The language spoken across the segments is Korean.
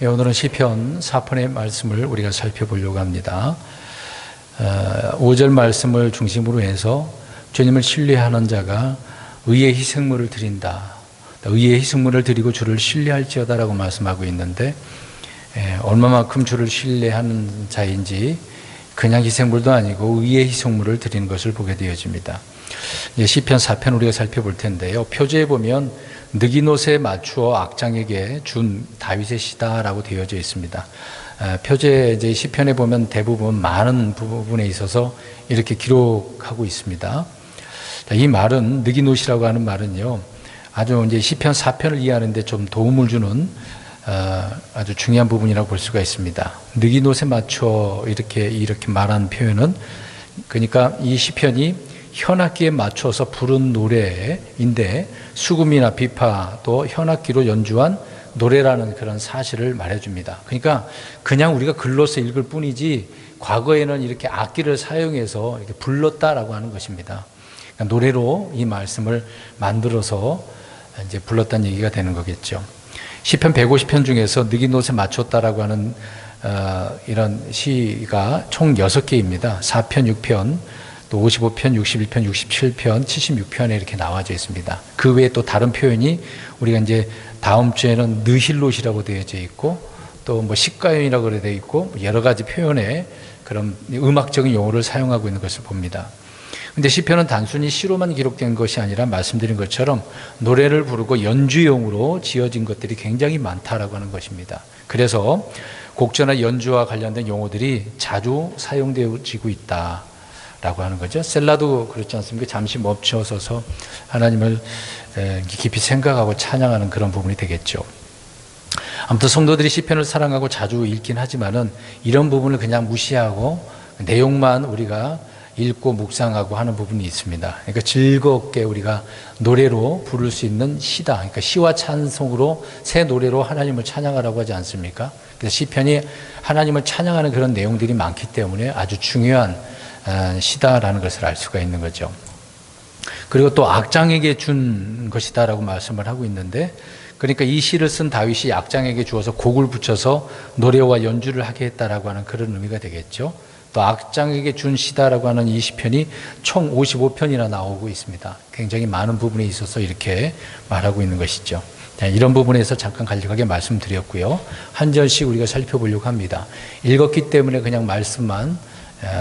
오늘은 시편 4편의 말씀을 우리가 살펴보려고 합니다. 5절 말씀을 중심으로 해서 주님을 신뢰하는 자가 의의 희생물을 드린다. 의의 희생물을 드리고 주를 신뢰할지어다라고 말씀하고 있는데 얼마만큼 주를 신뢰하는 자인지 그냥 희생물도 아니고 의의 희생물을 드리는 것을 보게 되어집니다. 시편 4편 우리가 살펴볼 텐데요. 표제에 보면 느기노스에 맞추어 악장에게 준 다윗의 시다라고 되어져 있습니다. 표제 이제 시편에 보면 대부분 많은 부분에 있어서 이렇게 기록하고 있습니다. 이 말은 느기노시라고 하는 말은요, 아주 이제 시편 4편을 이해하는데 좀 도움을 주는 아주 중요한 부분이라고 볼 수가 있습니다. 느기노스에 맞춰 이렇게 말한 표현은, 그러니까 이 시편이 현악기에 맞춰서 부른 노래인데 수금이나 비파 또 현악기로 연주한 노래라는 그런 사실을 말해줍니다. 그러니까 그냥 우리가 글로서 읽을 뿐이지 과거에는 이렇게 악기를 사용해서 이렇게 불렀다라고 하는 것입니다. 그러니까 노래로 이 말씀을 만들어서 이제 불렀다는 얘기가 되는 거겠죠. 시편 150편 중에서 느기노스에 맞췄다라고 하는 이런 시가 총 6개입니다. 4편, 6편, 또 55편, 61편, 67편, 76편에 이렇게 나와져 있습니다. 그 외에 또 다른 표현이 우리가 이제 다음 주에는 느힐롯이라고 되어져 있고 또 뭐 시가연이라고 되어 있고 여러 가지 표현에 그런 음악적인 용어를 사용하고 있는 것을 봅니다. 근데 시편은 단순히 시로만 기록된 것이 아니라 말씀드린 것처럼 노래를 부르고 연주용으로 지어진 것들이 굉장히 많다라고 하는 것입니다. 그래서 곡조나 연주와 관련된 용어들이 자주 사용되어지고 있다 라고 하는 거죠. 셀라도 그렇지 않습니까? 잠시 멈춰서서 하나님을 깊이 생각하고 찬양하는 그런 부분이 되겠죠. 아무튼 성도들이 시편을 사랑하고 자주 읽긴 하지만은 이런 부분을 그냥 무시하고 내용만 우리가 읽고 묵상하고 하는 부분이 있습니다. 그러니까 즐겁게 우리가 노래로 부를 수 있는 시다. 그러니까 시와 찬송으로 새 노래로 하나님을 찬양하라고 하지 않습니까? 그래서 시편이 하나님을 찬양하는 그런 내용들이 많기 때문에 아주 중요한 시다라는 것을 알 수가 있는 거죠. 그리고 또 악장에게 준 것이다라고 말씀을 하고 있는데, 그러니까 이 시를 쓴 다윗이 악장에게 주어서 곡을 붙여서 노래와 연주를 하게 했다라고 하는 그런 의미가 되겠죠. 또 악장에게 준 시다라고 하는 이 시편이 총 55편이나 나오고 있습니다. 굉장히 많은 부분에 있어서 이렇게 말하고 있는 것이죠. 이런 부분에서 잠깐 간략하게 말씀드렸고요. 한 절씩 우리가 살펴보려고 합니다. 읽었기 때문에 그냥 말씀만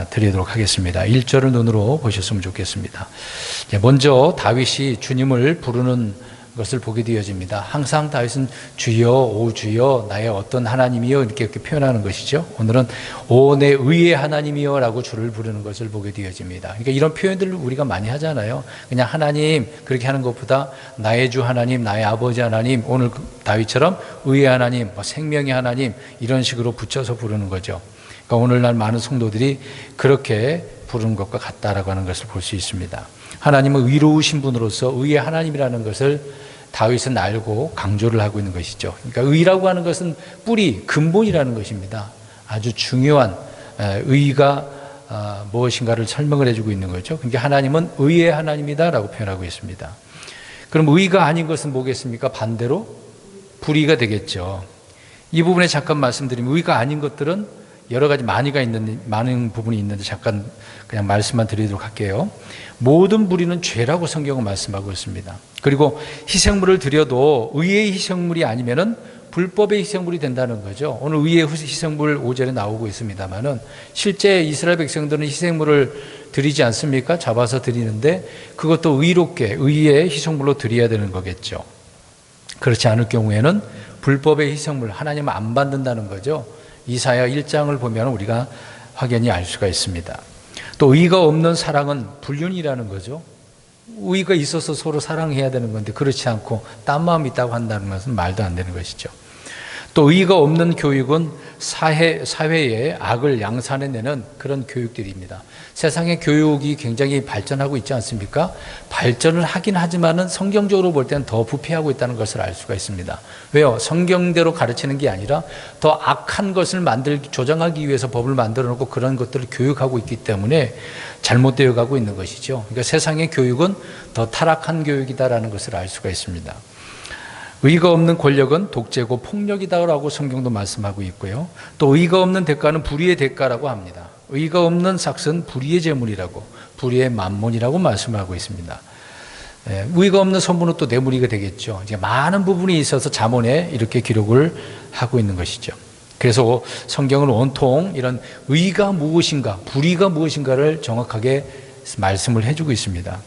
드리도록 하겠습니다. 1절을 눈으로 보셨으면 좋겠습니다. 먼저 다윗이 주님을 부르는 것을 보게 되어집니다. 항상 다윗은 주여, 오 주여, 나의 어떤 하나님이여 이렇게 표현하는 것이죠. 오늘은 오 내 의의 하나님이여 라고 주를 부르는 것을 보게 되어집니다. 그러니까 이런 표현들을 우리가 많이 하잖아요. 그냥 하나님 그렇게 하는 것보다 나의 주 하나님, 나의 아버지 하나님, 오늘 다윗처럼 의의 하나님, 생명의 하나님 이런 식으로 붙여서 부르는 거죠. 그러니까 오늘날 많은 성도들이 그렇게 부르는 것과 같다라고 하는 것을 볼 수 있습니다. 하나님은 의로우신 분으로서 의의 하나님이라는 것을 다윗은 알고 강조를 하고 있는 것이죠. 그러니까 의라고 하는 것은 뿌리, 근본이라는 것입니다. 아주 중요한 의가 무엇인가를 설명을 해주고 있는 거죠. 그러니까 하나님은 의의 하나님이다라고 표현하고 있습니다. 그럼 의가 아닌 것은 뭐겠습니까? 반대로 불의가 되겠죠. 이 부분에 잠깐 말씀드리면 의가 아닌 것들은 여러 가지 많은 부분이 있는데 잠깐 그냥 말씀만 드리도록 할게요. 모든 불의는 죄라고 성경은 말씀하고 있습니다. 그리고 희생물을 드려도 의의 희생물이 아니면은 불법의 희생물이 된다는 거죠. 오늘 의의 희생물 5절에 나오고 있습니다만은 실제 이스라엘 백성들은 희생물을 드리지 않습니까? 잡아서 드리는데 그것도 의롭게 의의 희생물로 드려야 되는 거겠죠. 그렇지 않을 경우에는 불법의 희생물, 하나님은 안 받는다는 거죠. 이사야 1장을 보면 우리가 확연히 알 수가 있습니다. 또 의가 없는 사랑은 불륜이라는 거죠. 의가 있어서 서로 사랑해야 되는 건데 그렇지 않고 딴 마음이 있다고 한다는 것은 말도 안 되는 것이죠. 또 의가 없는 교육은 사회에 악을 양산해내는 그런 교육들입니다. 세상의 교육이 굉장히 발전하고 있지 않습니까? 발전을 하긴 하지만은 성경적으로 볼 때는 더 부패하고 있다는 것을 알 수가 있습니다. 왜요? 성경대로 가르치는 게 아니라 더 악한 것을 조장하기 위해서 법을 만들어 놓고 그런 것들을 교육하고 있기 때문에 잘못되어 가고 있는 것이죠. 그러니까 세상의 교육은 더 타락한 교육이다라는 것을 알 수가 있습니다. 의가 없는 권력은 독재고 폭력이다라고 성경도 말씀하고 있고요. 또 의가 없는 대가는 불의의 대가라고 합니다. 의가 없는 삭은 불의의 재물이라고, 불의의 만몬이라고 말씀하고 있습니다. 의가 없는 선물은 또 뇌물이가 되겠죠. 이제 많은 부분이 있어서 잠언에 이렇게 기록을 하고 있는 것이죠. 그래서 성경은 온통 이런 의가 무엇인가, 불의가 무엇인가를 정확하게 말씀을 해주고 있습니다.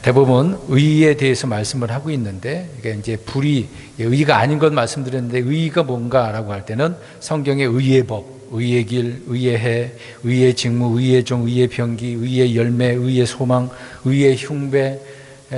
대부분 의에 대해서 말씀을 하고 있는데, 이게 이제 불의, 의가 아닌 것 말씀드렸는데, 의가 뭔가라고 할 때는 성경의 의의 법, 의의 길, 의의 해, 의의 직무, 의의 종, 의의 병기, 의의 열매, 의의 소망, 의의 흉배,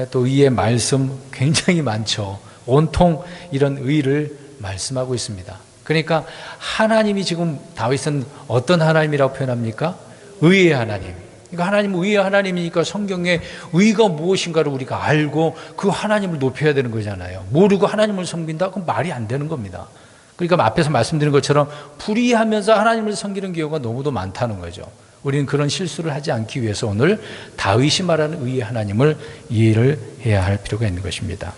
또 의의 말씀 굉장히 많죠. 온통 이런 의를 말씀하고 있습니다. 그러니까 하나님이 지금 다윗은 어떤 하나님이라고 표현합니까? 의의 하나님. 그러니까 하나님은 의의 하나님이니까 성경에 의가 무엇인가를 우리가 알고 그 하나님을 높여야 되는 거잖아요. 모르고 하나님을 섬긴다? 그럼 말이 안 되는 겁니다. 그러니까 앞에서 말씀드린 것처럼 불의하면서 하나님을 섬기는 경우가 너무도 많다는 거죠. 우리는 그런 실수를 하지 않기 위해서 오늘 다윗이 말하는 의의 하나님을 이해를 해야 할 필요가 있는 것입니다.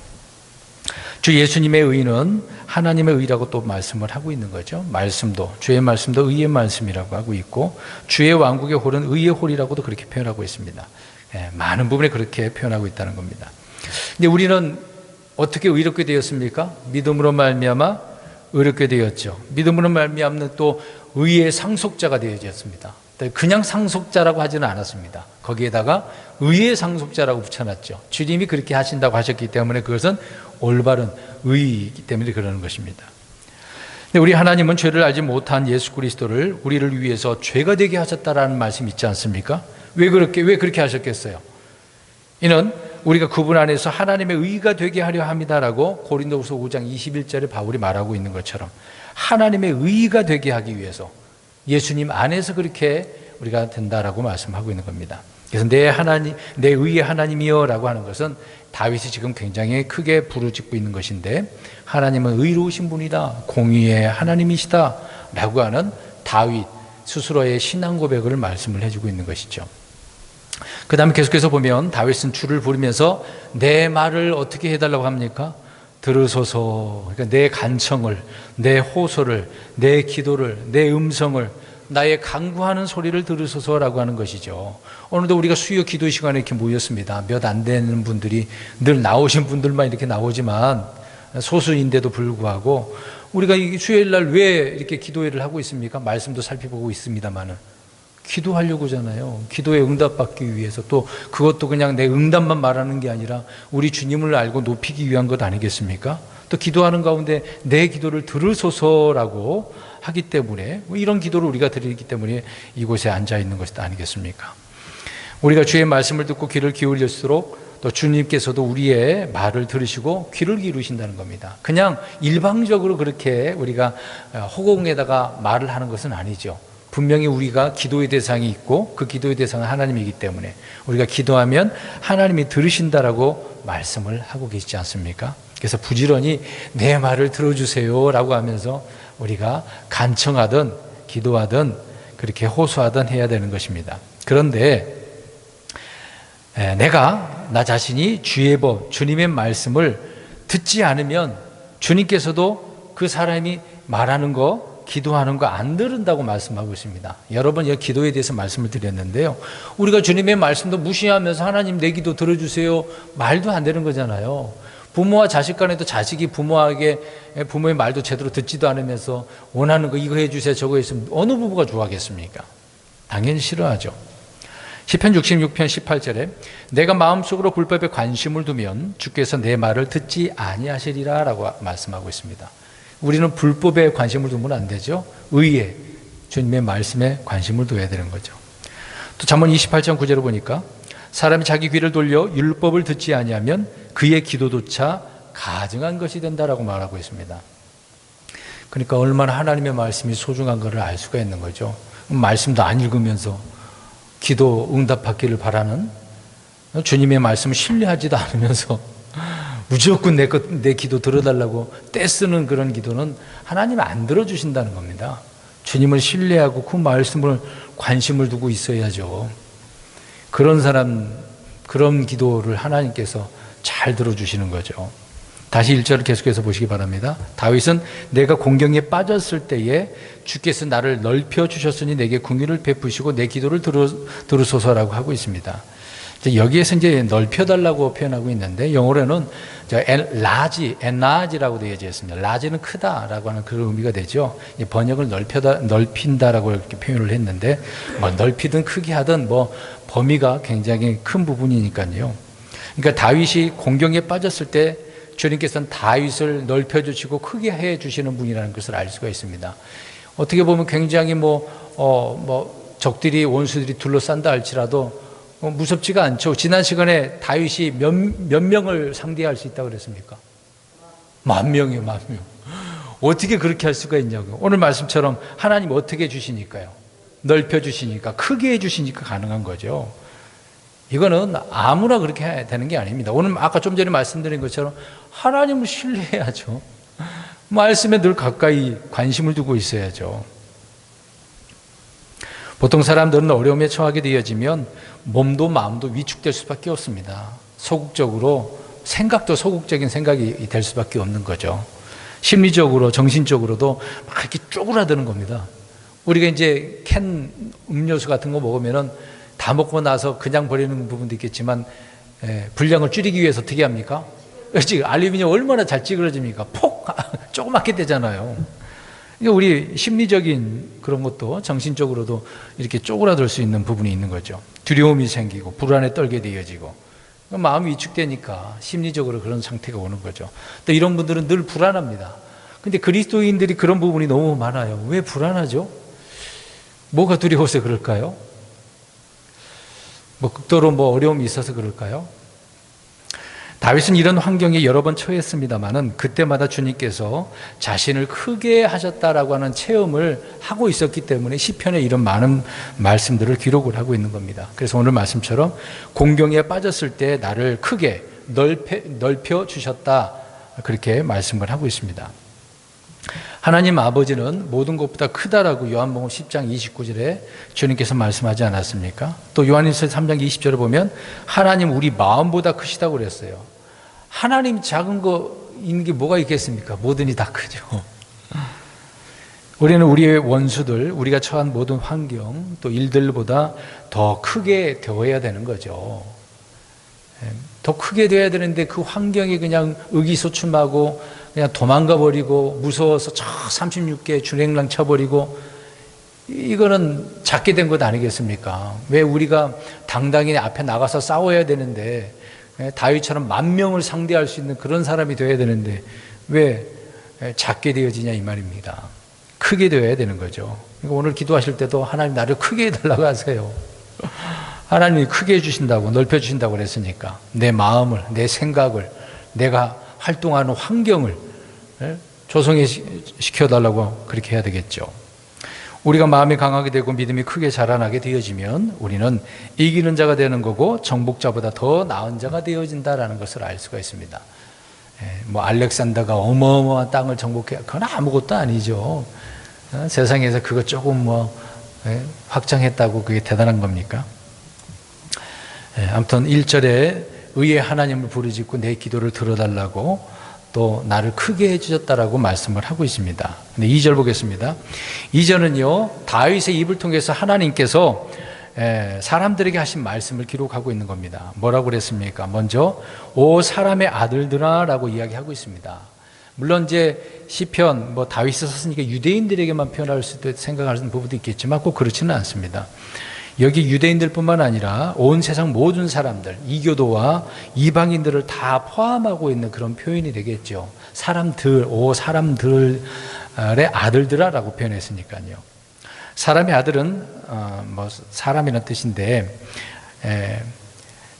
주 예수님의 의는 하나님의 의라고 또 말씀을 하고 있는 거죠. 말씀도, 주의 말씀도 의의 말씀이라고 하고 있고, 주의 왕국의 홀은 의의 홀이라고도 그렇게 표현하고 있습니다. 많은 부분에 그렇게 표현하고 있다는 겁니다. 근데 우리는 어떻게 의롭게 되었습니까? 믿음으로 말미암아 의롭게 되었죠. 믿음으로 말미암는 또 의의 상속자가 되어졌습니다. 그냥 상속자라고 하지는 않았습니다. 거기에다가 의의 상속자라고 붙여놨죠. 주님이 그렇게 하신다고 하셨기 때문에 그것은 올바른 의이기 때문에 그러는 것입니다. 근데 우리 하나님은 죄를 알지 못한 예수 그리스도를 우리를 위해서 죄가 되게 하셨다라는 말씀이 있지 않습니까? 왜 그렇게 하셨겠어요? 이는 우리가 그분 안에서 하나님의 의가 되게 하려 합니다라고 고린도후서 5장 21절에 바울이 말하고 있는 것처럼 하나님의 의가 되게 하기 위해서 예수님 안에서 그렇게 우리가 된다라고 말씀하고 있는 겁니다. 그래서 내 의의 하나님이여라고 하는 것은 다윗이 지금 굉장히 크게 부르짖고 있는 것인데, 하나님은 의로우신 분이다, 공의의 하나님이시다 라고 하는 다윗 스스로의 신앙 고백을 말씀을 해주고 있는 것이죠. 그 다음에 계속해서 보면 다윗은 주를 부르면서 내 말을 어떻게 해달라고 합니까? 들으소서. 그러니까 내 간청을, 내 호소를, 내 기도를, 내 음성을, 나의 간구하는 소리를 들으소서라고 하는 것이죠. 오늘도 우리가 수요 기도 시간에 이렇게 모였습니다. 몇 안 되는 분들이, 늘 나오신 분들만 이렇게 나오지만 소수인데도 불구하고 우리가 이 수요일 날 왜 이렇게 기도회를 하고 있습니까? 말씀도 살펴보고 있습니다만은 기도하려고잖아요. 기도에 응답받기 위해서, 또 그것도 그냥 내 응답만 말하는 게 아니라 우리 주님을 알고 높이기 위한 것 아니겠습니까? 또 기도하는 가운데 내 기도를 들으소서라고 하기 때문에, 이런 기도를 우리가 드리기 때문에 이곳에 앉아 있는 것이 아니겠습니까? 우리가 주의 말씀을 듣고 귀를 기울일수록 또 주님께서도 우리의 말을 들으시고 귀를 기울이신다는 겁니다. 그냥 일방적으로 그렇게 우리가 허공에다가 말을 하는 것은 아니죠. 분명히 우리가 기도의 대상이 있고 그 기도의 대상은 하나님이기 때문에 우리가 기도하면 하나님이 들으신다라고 말씀을 하고 계시지 않습니까? 그래서 부지런히 내 말을 들어주세요 라고 하면서 우리가 간청하든 기도하든 그렇게 호소하든 해야 되는 것입니다. 그런데 내가 나 자신이 주의 법, 주님의 말씀을 듣지 않으면 주님께서도 그 사람이 말하는 거, 기도하는 거 안 들은다고 말씀하고 있습니다. 여러 번 기도에 대해서 말씀을 드렸는데요. 우리가 주님의 말씀도 무시하면서 하나님 내 기도 들어주세요, 말도 안 되는 거잖아요. 부모와 자식 간에도 자식이 부모의 말도 제대로 듣지도 않으면서 원하는 거 이거 해주세요, 저거 해주세요. 어느 부부가 좋아하겠습니까? 당연히 싫어하죠. 시편 66편 18절에 내가 마음속으로 불법에 관심을 두면 주께서 내 말을 듣지 아니하시리라 라고 말씀하고 있습니다. 우리는 불법에 관심을 두면 안 되죠. 의에, 주님의 말씀에 관심을 둬야 되는 거죠. 또 잠언 28장 9절을 보니까 사람이 자기 귀를 돌려 율법을 듣지 아니하면 그의 기도조차 가증한 것이 된다라고 말하고 있습니다. 그러니까 얼마나 하나님의 말씀이 소중한 것을 알 수가 있는 거죠. 말씀도 안 읽으면서 기도 응답받기를 바라는, 주님의 말씀을 신뢰하지도 않으면서 무조건 내 기도 들어달라고 떼쓰는 그런 기도는 하나님 안 들어주신다는 겁니다. 주님을 신뢰하고 그 말씀을 관심을 두고 있어야죠. 그런 사람, 그런 기도를 하나님께서 잘 들어주시는 거죠. 다시 1절을 계속해서 보시기 바랍니다. 다윗은 내가 공경에 빠졌을 때에 주께서 나를 넓혀 주셨으니 내게 궁유를 베푸시고 내 기도를 들으소서라고 하고 있습니다. 여기에서 이제 넓혀달라고 표현하고 있는데 영어로는 enlarge라고 되어져 있습니다. large는 크다라고 하는 그런 의미가 되죠. 번역을 넓힌다라고 이렇게 표현을 했는데 뭐 넓히든 크게 하든 뭐 범위가 굉장히 큰 부분이니까요. 그러니까 다윗이 공경에 빠졌을 때 주님께서는 다윗을 넓혀주시고 크게 해주시는 분이라는 것을 알 수가 있습니다. 어떻게 보면 굉장히 적들이 원수들이 둘러싼다 할지라도 무섭지가 않죠. 지난 시간에 다윗이 몇 명을 상대할 수 있다고 그랬습니까? 10,000명이요, 10,000명. 어떻게 그렇게 할 수가 있냐고요. 오늘 말씀처럼 하나님 어떻게 해주시니까요? 넓혀주시니까, 크게 해주시니까 가능한 거죠. 이거는 아무나 그렇게 해야 되는 게 아닙니다. 오늘 아까 좀 전에 말씀드린 것처럼 하나님을 신뢰해야죠. 말씀에 늘 가까이 관심을 두고 있어야죠. 보통 사람들은 어려움에 처하게 되어지면 몸도 마음도 위축될 수밖에 없습니다. 소극적으로, 생각도 소극적인 생각이 될 수밖에 없는 거죠. 심리적으로, 정신적으로도 막 이렇게 쪼그라드는 겁니다. 우리가 이제 캔 음료수 같은 거 먹으면은 다 먹고 나서 그냥 버리는 부분도 있겠지만 분량을 줄이기 위해서 어떻게 합니까? 알루미늄 얼마나 잘 찌그러집니까? 폭! 조그맣게 되잖아요. 그러니까 우리 심리적인 그런 것도 정신적으로도 이렇게 쪼그라들 수 있는 부분이 있는 거죠. 두려움이 생기고 불안에 떨게 되어지고 마음이 위축되니까 심리적으로 그런 상태가 오는 거죠. 또 이런 분들은 늘 불안합니다. 근데 그리스도인들이 그런 부분이 너무 많아요. 왜 불안하죠? 뭐가 두려워서 그럴까요? 극도로 어려움이 있어서 그럴까요? 다윗은 이런 환경에 여러 번 처했습니다만은 그때마다 주님께서 자신을 크게 하셨다라고 하는 체험을 하고 있었기 때문에 시편에 이런 많은 말씀들을 기록을 하고 있는 겁니다. 그래서 오늘 말씀처럼 공경에 빠졌을 때 나를 크게 넓혀 주셨다, 그렇게 말씀을 하고 있습니다. 하나님 아버지는 모든 것보다 크다라고 요한복음 10장 29절에 주님께서 말씀하지 않았습니까? 또 요한일서 3장 20절에 보면 하나님 우리 마음보다 크시다고 그랬어요. 하나님 작은 거 있는 게 뭐가 있겠습니까? 뭐든지 다 크죠. 우리는 우리의 원수들, 우리가 처한 모든 환경, 또 일들보다 더 크게 되어야 되는 거죠. 더 크게 되어야 되는데 그 환경이 그냥 의기소침하고 그냥 도망가 버리고 무서워서 36개 주행랑 쳐버리고, 이거는 작게 된 것 아니겠습니까? 왜 우리가 당당히 앞에 나가서 싸워야 되는데, 다윗처럼 10,000명을 상대할 수 있는 그런 사람이 되어야 되는데 왜 작게 되어지냐 이 말입니다. 크게 되어야 되는 거죠. 그러니까 오늘 기도하실 때도 하나님 나를 크게 해달라고 하세요. 하나님이 크게 해주신다고, 넓혀주신다고 그랬으니까 내 마음을, 내 생각을, 내가 활동하는 환경을 조성시켜달라고 그렇게 해야 되겠죠. 우리가 마음이 강하게 되고 믿음이 크게 자라나게 되어지면 우리는 이기는 자가 되는 거고 정복자보다 더 나은 자가 되어진다라는 것을 알 수가 있습니다. 알렉산더가 어마어마한 땅을 정복해, 그건 아무것도 아니죠. 세상에서 그거 조금 확장했다고 그게 대단한 겁니까? 아무튼 1절에 의의 하나님을 부르짖고 내 기도를 들어달라고 또 나를 크게 해주셨다라고 말씀을 하고 있습니다. 근데 2절 보겠습니다. 2절은요, 다윗의 입을 통해서 하나님께서 사람들에게 하신 말씀을 기록하고 있는 겁니다. 뭐라고 그랬습니까? 먼저 오 사람의 아들들아 라고 이야기하고 있습니다. 물론 이제 시편 다윗이 썼으니까 유대인들에게만 표현할 수도 생각하는 부분도 있겠지만 꼭 그렇지는 않습니다. 여기 유대인들뿐만 아니라 온 세상 모든 사람들, 이교도와 이방인들을 다 포함하고 있는 그런 표현이 되겠죠. 사람들, 오 사람들의 아들들아라고 표현했으니까요. 사람의 아들은 사람이라는 뜻인데,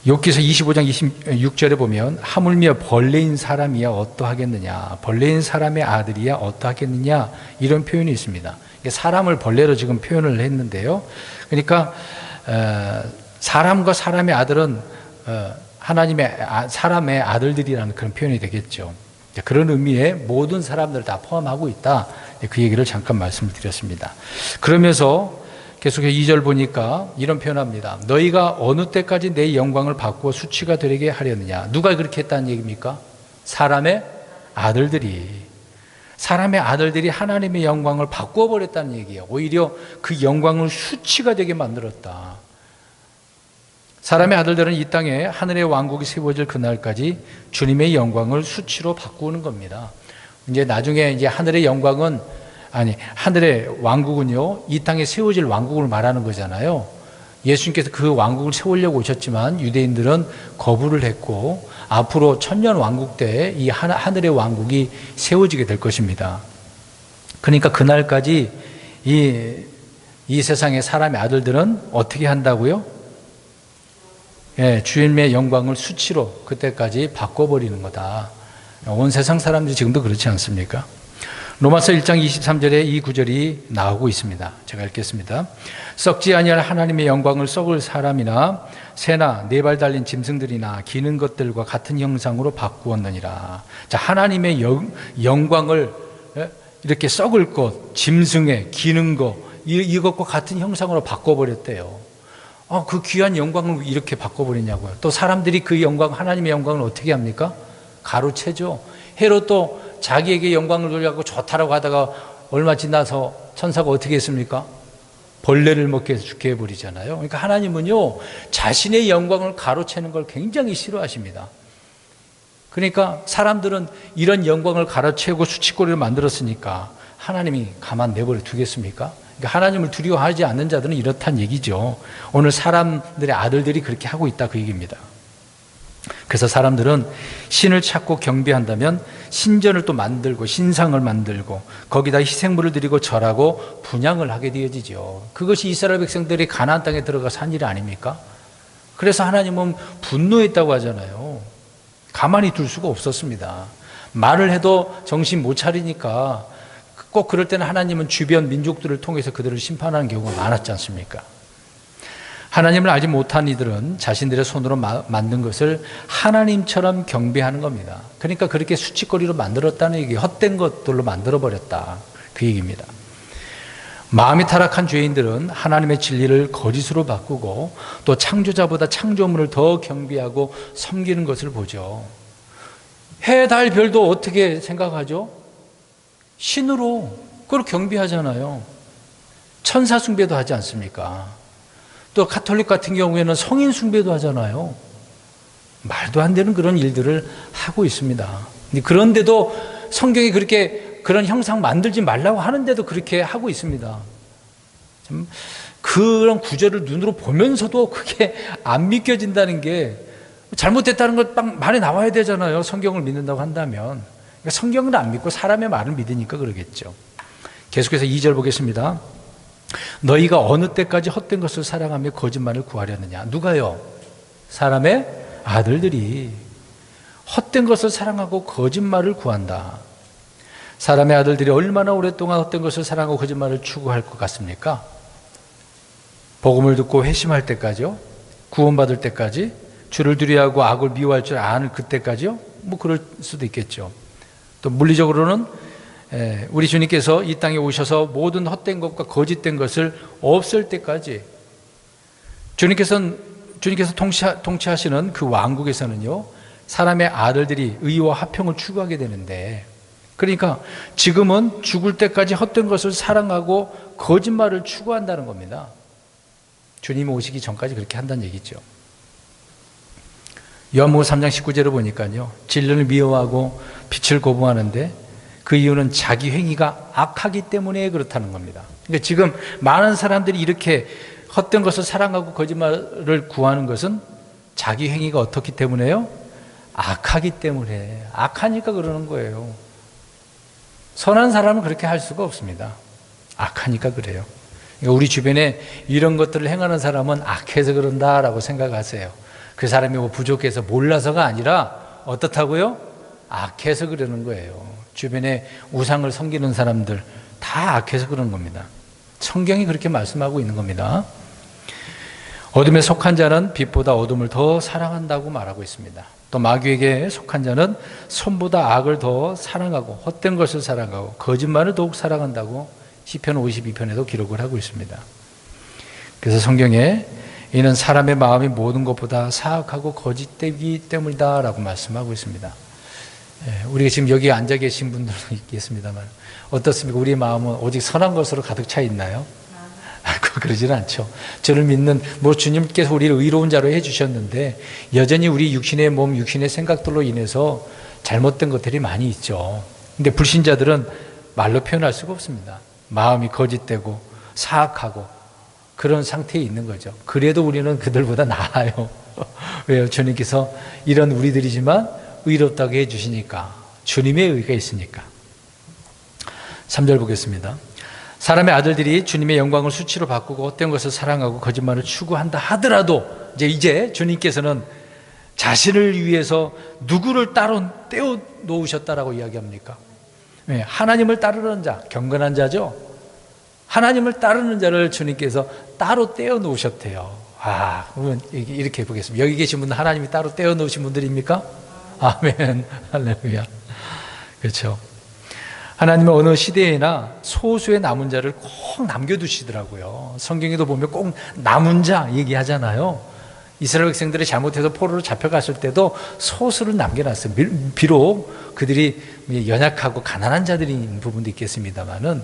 욥기서 25장 26절에 보면 하물며 벌레인 사람이야 어떠하겠느냐, 벌레인 사람의 아들이야 어떠하겠느냐, 이런 표현이 있습니다. 사람을 벌레로 지금 표현을 했는데요. 그러니까 사람과 사람의 아들은 사람의 아들들이라는 그런 표현이 되겠죠. 그런 의미의 모든 사람들을 다 포함하고 있다, 그 얘기를 잠깐 말씀을 드렸습니다. 그러면서 계속해서 2절 보니까 이런 표현합니다. 너희가 어느 때까지 내 영광을 바꾸어 수치가 되게 하려느냐. 누가 그렇게 했다는 얘기입니까? 사람의 아들들이, 사람의 아들들이 하나님의 영광을 바꾸어 버렸다는 얘기예요. 오히려 그 영광을 수치가 되게 만들었다. 사람의 아들들은 이 땅에 하늘의 왕국이 세워질 그날까지 주님의 영광을 수치로 바꾸는 겁니다. 이제 나중에 이제 하늘의 영광은, 하늘의 왕국은요, 이 땅에 세워질 왕국을 말하는 거잖아요. 예수님께서 그 왕국을 세우려고 오셨지만 유대인들은 거부를 했고, 앞으로 천년 왕국 때 이 하늘의 왕국이 세워지게 될 것입니다. 그러니까 그날까지 이 세상의 사람의 아들들은 어떻게 한다고요? 주님의 영광을 수치로 그때까지 바꿔버리는 거다. 온 세상 사람들이 지금도 그렇지 않습니까? 로마서 1장 23절에 이 구절이 나오고 있습니다. 제가 읽겠습니다. 썩지 아니할 하나님의 영광을 썩을 사람이나 새나 네 발 달린 짐승들이나 기는 것들과 같은 형상으로 바꾸었느니라. 자, 하나님의 영광을 이렇게 썩을 것, 짐승의 기는 것, 이것과 같은 형상으로 바꿔버렸대요. 그 귀한 영광을 이렇게 바꿔버리냐고요. 또 사람들이 그 영광, 하나님의 영광을 어떻게 합니까? 가로채죠. 헤롯도 자기에게 영광을 돌려고 좋다라고 하다가 얼마 지나서 천사가 어떻게 했습니까? 벌레를 먹게 해서 죽게 해버리잖아요. 그러니까 하나님은요, 자신의 영광을 가로채는 걸 굉장히 싫어하십니다. 그러니까 사람들은 이런 영광을 가로채고 수치거리를 만들었으니까 하나님이 가만 내버려 두겠습니까? 그러니까 하나님을 두려워하지 않는 자들은 이렇다는 얘기죠. 오늘 사람들의 아들들이 그렇게 하고 있다, 그 얘기입니다. 그래서 사람들은 신을 찾고 경배한다면 신전을 또 만들고 신상을 만들고 거기다 희생물을 드리고 절하고 분향을 하게 되어지죠. 그것이 이스라엘 백성들이 가나안 땅에 들어가서 한 일이 아닙니까? 그래서 하나님은 분노했다고 하잖아요. 가만히 둘 수가 없었습니다. 말을 해도 정신 못 차리니까 꼭 그럴 때는 하나님은 주변 민족들을 통해서 그들을 심판하는 경우가 많았지 않습니까? 하나님을 알지 못한 이들은 자신들의 손으로 만든 것을 하나님처럼 경배하는 겁니다. 그러니까 그렇게 수치거리로 만들었다는 얘기, 헛된 것들로 만들어버렸다, 그 얘기입니다. 마음이 타락한 죄인들은 하나님의 진리를 거짓으로 바꾸고 또 창조자보다 창조물을 더 경배하고 섬기는 것을 보죠. 해, 달, 별도 어떻게 생각하죠? 신으로 그걸 경배하잖아요. 천사 숭배도 하지 않습니까? 또 가톨릭 같은 경우에는 성인 숭배도 하잖아요. 말도 안 되는 그런 일들을 하고 있습니다. 그런데도 성경이 그렇게 그런 형상 만들지 말라고 하는데도 그렇게 하고 있습니다. 좀 그런 구절을 눈으로 보면서도 그게 안 믿겨진다는 게, 잘못됐다는 걸 딱 말이 나와야 되잖아요. 성경을 믿는다고 한다면. 그러니까 성경을 안 믿고 사람의 말을 믿으니까 그러겠죠. 계속해서 2절 보겠습니다. 너희가 어느 때까지 헛된 것을 사랑하며 거짓말을 구하려느냐. 누가요? 사람의 아들들이 헛된 것을 사랑하고 거짓말을 구한다. 사람의 아들들이 얼마나 오랫동안 헛된 것을 사랑하고 거짓말을 추구할 것 같습니까? 복음을 듣고 회심할 때까지요? 구원받을 때까지? 주를 두려워하고 악을 미워할 줄 아는 그때까지요? 뭐 그럴 수도 있겠죠. 또 물리적으로는 우리 주님께서 이 땅에 오셔서 모든 헛된 것과 거짓된 것을 없앨 때까지, 주님께서 통치하시는 그 왕국에서는요, 사람의 아들들이 의와 화평을 추구하게 되는데, 그러니까 지금은 죽을 때까지 헛된 것을 사랑하고 거짓말을 추구한다는 겁니다. 주님이 오시기 전까지 그렇게 한다는 얘기죠. 요한복음 3장 19절을 보니까요, 진리를 미워하고 빛을 거부하는데 그 이유는 자기 행위가 악하기 때문에 그렇다는 겁니다. 그러니까 지금 많은 사람들이 이렇게 헛된 것을 사랑하고 거짓말을 구하는 것은 자기 행위가 어떻기 때문에요? 악하기 때문에. 악하니까 그러는 거예요. 선한 사람은 그렇게 할 수가 없습니다. 악하니까 그래요. 그러니까 우리 주변에 이런 것들을 행하는 사람은 악해서 그런다라고 생각하세요. 그 사람이 뭐 부족해서 몰라서가 아니라 어떻다고요? 악해서 그러는 거예요. 주변에 우상을 섬기는 사람들 다 악해서 그런 겁니다. 성경이 그렇게 말씀하고 있는 겁니다. 어둠에 속한 자는 빛보다 어둠을 더 사랑한다고 말하고 있습니다. 또 마귀에게 속한 자는 선보다 악을 더 사랑하고 헛된 것을 사랑하고 거짓말을 더욱 사랑한다고 시편 52편에도 기록을 하고 있습니다. 그래서 성경에 이는 사람의 마음이 모든 것보다 사악하고 거짓되기 때문이다 라고 말씀하고 있습니다. 우리가 지금 여기 앉아 계신 분들도 있겠습니다만 어떻습니까? 우리 마음은 오직 선한 것으로 가득 차 있나요? 그러지는 않죠. 저를 믿는 주님께서 우리를 의로운 자로 해주셨는데 여전히 우리 육신의 몸, 육신의 생각들로 인해서 잘못된 것들이 많이 있죠. 근데 불신자들은 말로 표현할 수가 없습니다. 마음이 거짓되고 사악하고 그런 상태에 있는 거죠. 그래도 우리는 그들보다 나아요. 왜요? 주님께서 이런 우리들이지만 의롭다고 해주시니까, 주님의 의가 있으니까. 3절 보겠습니다. 사람의 아들들이 주님의 영광을 수치로 바꾸고 헛된 것을 사랑하고 거짓말을 추구한다 하더라도 이제 주님께서는 자신을 위해서 누구를 따로 떼어 놓으셨다라고 이야기합니까? 하나님을 따르는 자, 경건한 자죠. 하나님을 따르는 자를 주님께서 따로 떼어 놓으셨대요. 그러면 이렇게 보겠습니다. 여기 계신 분은 하나님이 따로 떼어 놓으신 분들입니까? 아멘. 할렐루야. 그렇죠. 하나님은 어느 시대에나 소수의 남은 자를 꼭 남겨두시더라고요. 성경에도 보면 꼭 남은 자 얘기하잖아요. 이스라엘 백성들이 잘못해서 포로로 잡혀갔을 때도 소수를 남겨놨어요. 비록 그들이 연약하고 가난한 자들인 부분도 있겠습니다만은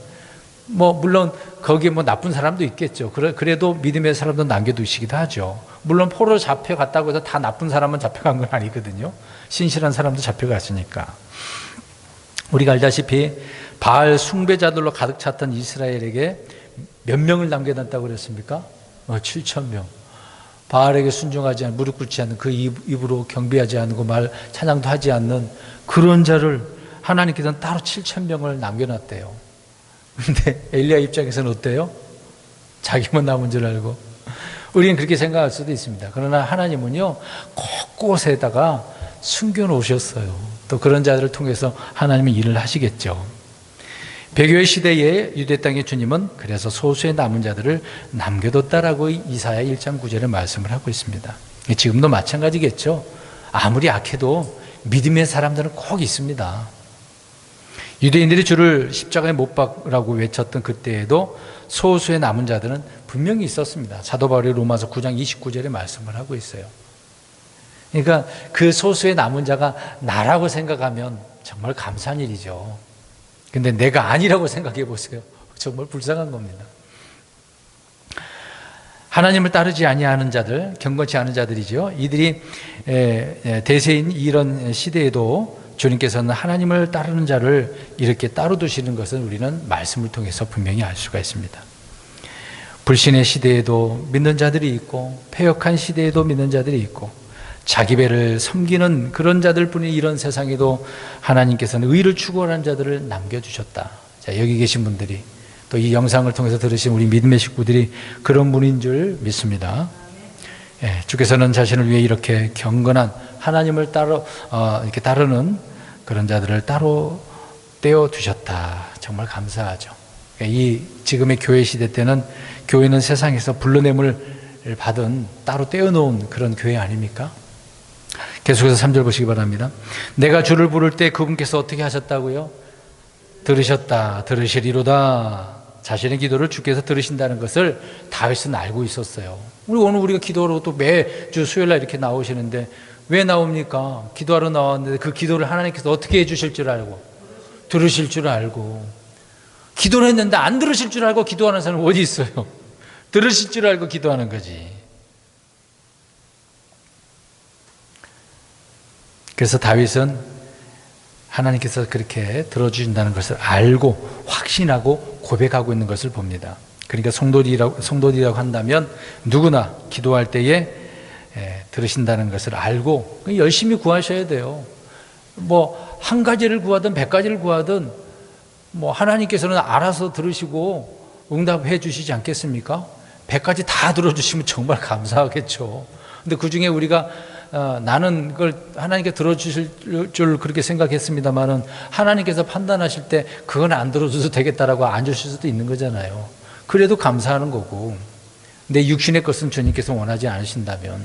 물론 거기에 나쁜 사람도 있겠죠. 그래도 믿음의 사람도 남겨두시기도 하죠. 물론 포로로 잡혀갔다고 해서 다 나쁜 사람은 잡혀간 건 아니거든요. 신실한 사람도 잡혀갔으니까. 우리가 알다시피 바알 숭배자들로 가득 찼던 이스라엘에게 몇 명을 남겨놨다고 그랬습니까? 7,000명. 바알에게 순종하지 않는, 무릎 꿇지 않는, 그 입으로 경배하지 않고 찬양도 하지 않는 그런 자를 하나님께서는 따로 7,000명을 남겨놨대요. 근데 엘리야 입장에서는 어때요? 자기만 남은 줄 알고. 우리는 그렇게 생각할 수도 있습니다. 그러나 하나님은요, 곳곳에다가 숨겨놓으셨어요. 또 그런 자들을 통해서 하나님이 일을 하시겠죠. 배교의 시대에 유대 땅의 주님은 그래서 소수의 남은 자들을 남겨뒀다라고 이사야 1장 9절에 말씀을 하고 있습니다. 지금도 마찬가지겠죠. 아무리 악해도 믿음의 사람들은 꼭 있습니다. 유대인들이 주를 십자가에 못 박으라고 외쳤던 그때에도 소수의 남은 자들은 분명히 있었습니다. 사도 바울이 로마서 9장 29절에 말씀을 하고 있어요. 그러니까 그 소수의 남은 자가 나라고 생각하면 정말 감사한 일이죠. 근데 내가 아니라고 생각해 보세요. 정말 불쌍한 겁니다. 하나님을 따르지 아니하는 자들, 경건치 않은 자들이죠. 이들이 대세인 이런 시대에도 주님께서는 하나님을 따르는 자를 이렇게 따로 두시는 것은 우리는 말씀을 통해서 분명히 알 수가 있습니다. 불신의 시대에도 믿는 자들이 있고 패역한 시대에도 믿는 자들이 있고 자기 배를 섬기는 그런 자들뿐이 이런 세상에도 하나님께서는 의를 추구하는 자들을 남겨주셨다. 자, 여기 계신 분들이 또 이 영상을 통해서 들으신 우리 믿음의 식구들이 그런 분인 줄 믿습니다. 주께서는 자신을 위해 이렇게 경건한 하나님을 이렇게 따르는 그런 자들을 따로 떼어 두셨다. 정말 감사하죠. 이 지금의 교회 시대 때는 교회는 세상에서 불러냄을 받은 따로 떼어 놓은 그런 교회 아닙니까? 계속해서 3절 보시기 바랍니다. 내가 주를 부를 때 그분께서 어떻게 하셨다고요? 들으셨다. 들으시리로다. 자신의 기도를 주께서 들으신다는 것을 다윗은 알고 있었어요. 오늘 우리가 기도하러 또 매주 수요일날 이렇게 나오시는데 왜 나옵니까? 기도하러 나왔는데 그 기도를 하나님께서 어떻게 해주실 줄 알고 들으실 줄 알고 기도를 했는데 안 들으실 줄 알고 기도하는 사람은 어디 있어요? 들으실 줄 알고 기도하는 거지. 그래서 다윗은 하나님께서 그렇게 들어주신다는 것을 알고 확신하고 고백하고 있는 것을 봅니다. 그러니까 성도들이라고 한다면 누구나 기도할 때에 들으신다는 것을 알고 열심히 구하셔야 돼요. 한 가지를 구하든 100가지를 구하든 하나님께서는 알아서 들으시고 응답해 주시지 않겠습니까? 100가지 다 들어주시면 정말 감사하겠죠. 근데 그 중에 우리가 나는 그걸 하나님께 들어주실 줄 그렇게 생각했습니다만은 하나님께서 판단하실 때 그건 안 들어줘도 되겠다라고 안 주실 수도 있는 거잖아요. 그래도 감사하는 거고. 근데 육신의 것은 주님께서 원하지 않으신다면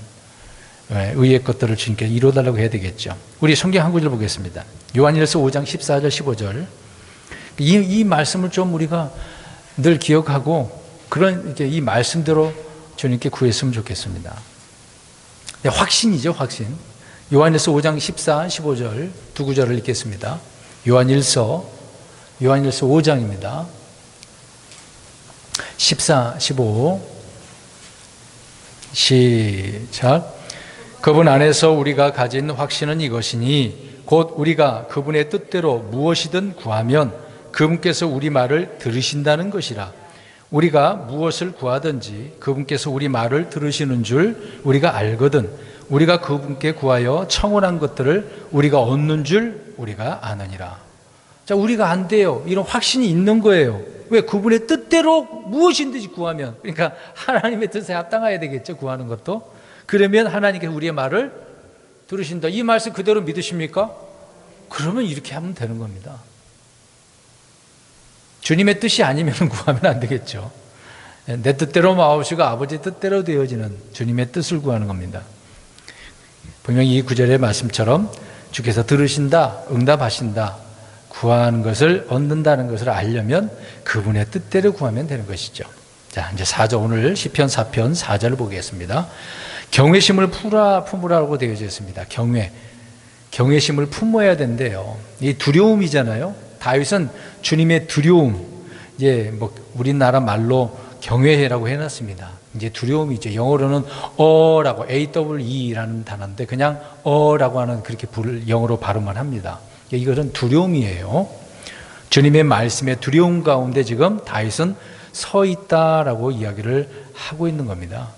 의의 것들을 주님께 이루어달라고 해야 되겠죠. 우리 성경 한 구절 보겠습니다. 요한일서 5장 14절 15절. 이 말씀을 좀 우리가 늘 기억하고 이 말씀대로 주님께 구했으면 좋겠습니다. 확신이죠, 확신. 요한일서 5장 14, 15절 두 구절을 읽겠습니다. 요한일서 5장입니다. 14, 15 시작. 그분 안에서 우리가 가진 확신은 이것이니 곧 우리가 그분의 뜻대로 무엇이든 구하면 그분께서 우리 말을 들으신다는 것이라. 우리가 무엇을 구하든지 그분께서 우리 말을 들으시는 줄 우리가 알거든. 우리가 그분께 구하여 청원한 것들을 우리가 얻는 줄 우리가 아느니라. 자, 우리가 안 돼요. 이런 확신이 있는 거예요. 왜? 그분의 뜻대로 무엇인지 구하면. 그러니까 하나님의 뜻에 합당해야 되겠죠, 구하는 것도. 그러면 하나님께서 우리의 말을 들으신다. 이 말씀 그대로 믿으십니까? 그러면 이렇게 하면 되는 겁니다. 주님의 뜻이 아니면 구하면 안 되겠죠. 내 뜻대로 마옵시고 아버지 뜻대로 되어지는 주님의 뜻을 구하는 겁니다. 분명히 이 구절의 말씀처럼 주께서 들으신다, 응답하신다, 구하는 것을 얻는다는 것을 알려면 그분의 뜻대로 구하면 되는 것이죠. 자, 이제 4절, 오늘 시편 4편 4절을 보겠습니다. 경외심을 품으라고 되어져 있습니다. 경외심을 품어야 된대요. 이 두려움이잖아요. 다윗은 주님의 두려움, 이제 뭐 우리나라 말로 경외라고 해놨습니다. 이제 두려움이죠. 영어로는 어라고 AWE라는 단어인데 그냥 어라고 하는 그렇게 영어로 발음만 합니다. 이것은 두려움이에요. 주님의 말씀에 두려움 가운데 지금 다윗은 서 있다라고 이야기를 하고 있는 겁니다.